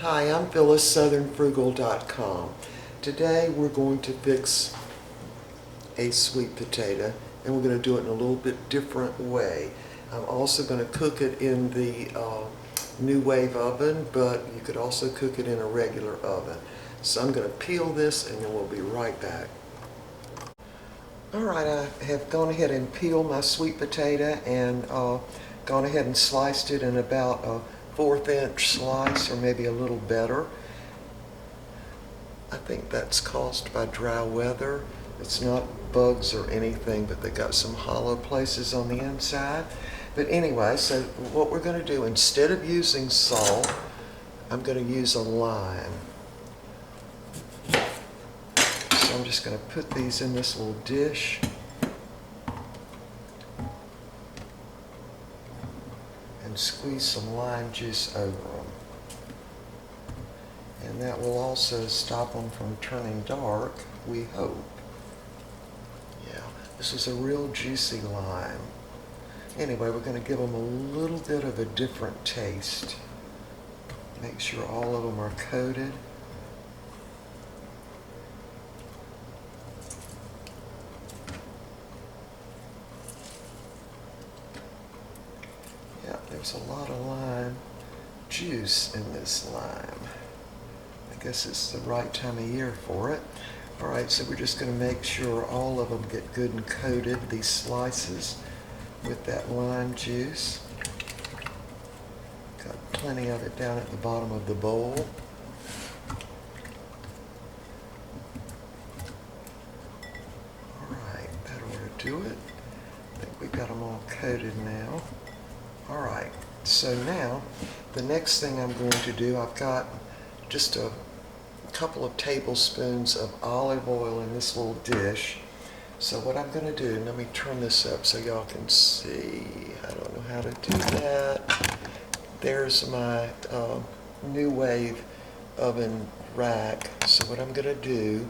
Hi, I'm Phyllis, southernfrugal.com. Today we're going to fix a sweet potato, and we're going to do it in a little bit different way. I'm also going to cook it in the NuWave oven, but you could also cook it in a regular oven. So I'm going to peel this and then we'll be right back. Alright, I have gone ahead and peeled my sweet potato and gone ahead and sliced it in about a 1/4 inch slice, or maybe a little better. I think that's caused by dry weather. It's not bugs or anything, but they got some hollow places on the inside. But anyway, so what we're going to do, instead of using salt, I'm going to use a lime. So I'm just going to put these in this little dish. And squeeze some lime juice over them. And that will also stop them from turning dark, we hope. Yeah, this is a real juicy lime. Anyway, we're going to give them a little bit of a different taste. Make sure all of them are coated. Yeah, there's a lot of lime juice in this lime. I guess it's the right time of year for it. Alright, so we're just going to make sure all of them get good and coated, these slices, with that lime juice. Got plenty of it down at the bottom of the bowl. Alright, that ought to do it. I think we've got them all coated now. Alright, so now the next thing I'm going to do, I've got just a couple of tablespoons of olive oil in this little dish. So what I'm going to do, let me turn this up so y'all can see. I don't know how to do that. There's my NuWave oven rack. So what I'm going to do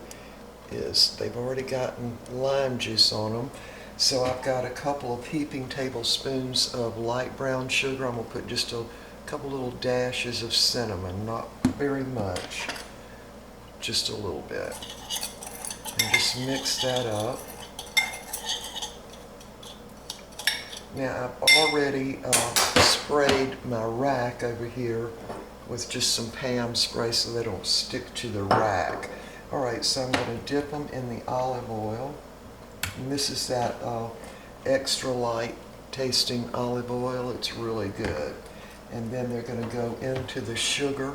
is, they've already gotten lime juice on them. So I've got a couple of heaping tablespoons of light brown sugar. I'm going to put just a couple little dashes of cinnamon, not very much, just a little bit. And just mix that up. Now I've already sprayed my rack over here with just some Pam Spray so they don't stick to the rack. Alright, so I'm going to dip them in the olive oil. And this is that extra light tasting olive oil. It's really good. And then they're going to go into the sugar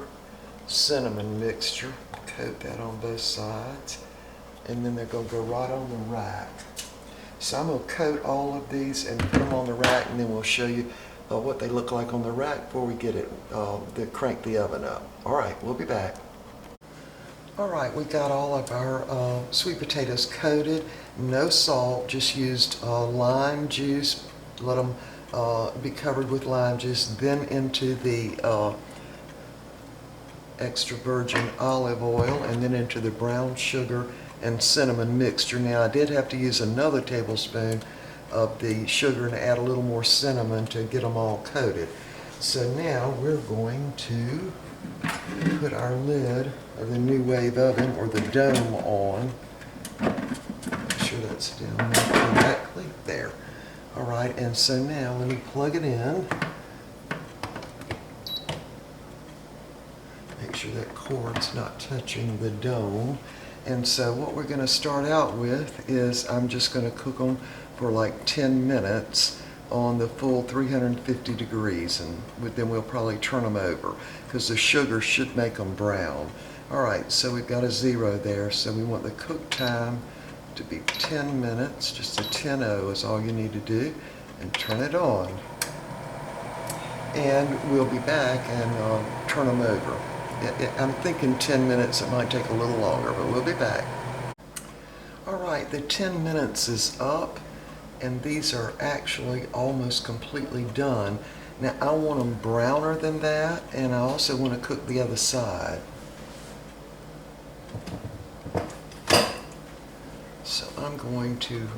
cinnamon mixture. Coat that on both sides. And then they're going to go right on the rack. So I'm going to coat all of these and put them on the rack, and then we'll show you what they look like on the rack before we get it, crank the oven up. Alright, we'll be back. Alright, we got all of our sweet potatoes coated. No salt, just used lime juice. Let them be covered with lime juice. Then into the extra virgin olive oil, and then into the brown sugar and cinnamon mixture. Now I did have to use another tablespoon of the sugar and add a little more cinnamon to get them all coated. So now we're going to put our lid of the NuWave oven, or the dome, on. Make sure that's down there correctly. There. Alright, and so now let me plug it in. Make sure that cord's not touching the dome. And so what we're going to start out with is, I'm just going to cook them for like 10 minutes on the full 350 degrees, and then we'll probably turn them over because the sugar should make them brown. Alright, so we've got a 0 there, so we want the cook time to be 10 minutes. Just a 10-0 is all you need to do, and turn it on. And we'll be back and turn them over. I'm thinking 10 minutes. It might take a little longer, but we'll be back. Alright, the 10 minutes is up, and these are actually almost completely done. Now I want them browner than that, and I also want to cook the other side. So I'm going to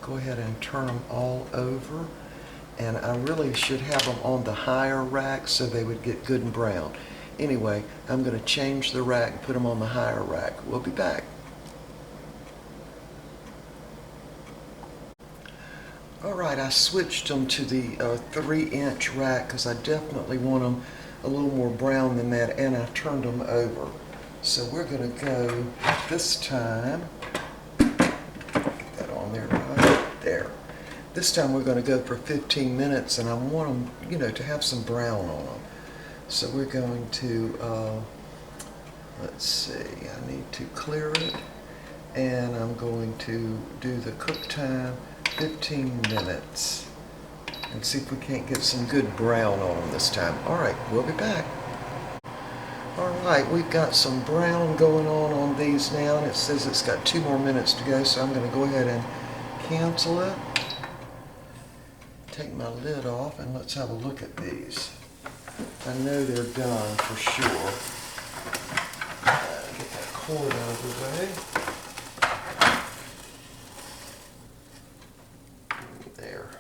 go ahead and turn them all over, and I really should have them on the higher rack so they would get good and brown. Anyway, I'm going to change the rack and put them on the higher rack. We'll be back. Alright, I switched them to the 3-inch rack because I definitely want them a little more brown than that, and I turned them over. So we're going to go this time, get that on there right there. This time we're going to go for 15 minutes, and I want them, you know, to have some brown on them. So we're going to, let's see, I need to clear it, and I'm going to do the cook time 15 minutes and see if we can't get some good brown on them this time. All right, we'll be back. All right, we've got some brown going on these now, and it says it's got 2 more minutes to go, so I'm going to go ahead and cancel it. Take my lid off, and let's have a look at these. I know they're done for sure. Get that cord out of the way. There.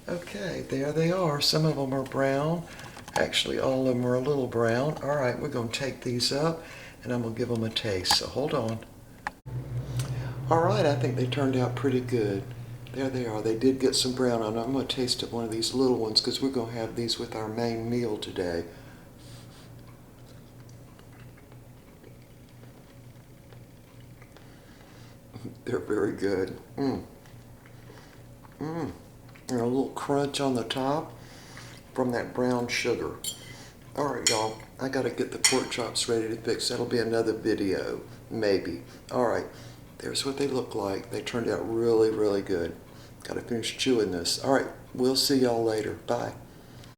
Okay, there they are. Some of them are brown. Actually, all of them are a little brown. All right, we're going to take these up, and I'm going to give them a taste. So hold on. All right, I think they turned out pretty good. There they are. They did get some brown on them. I'm going to taste one of these little ones because we're going to have these with our main meal today. They're very good. And a little crunch on the top from that brown sugar. All right, y'all. I got to get the pork chops ready to fix. That'll be another video, maybe. All right. There's what they look like. They turned out really, really good. Got to finish chewing this. All right. We'll see y'all later. Bye.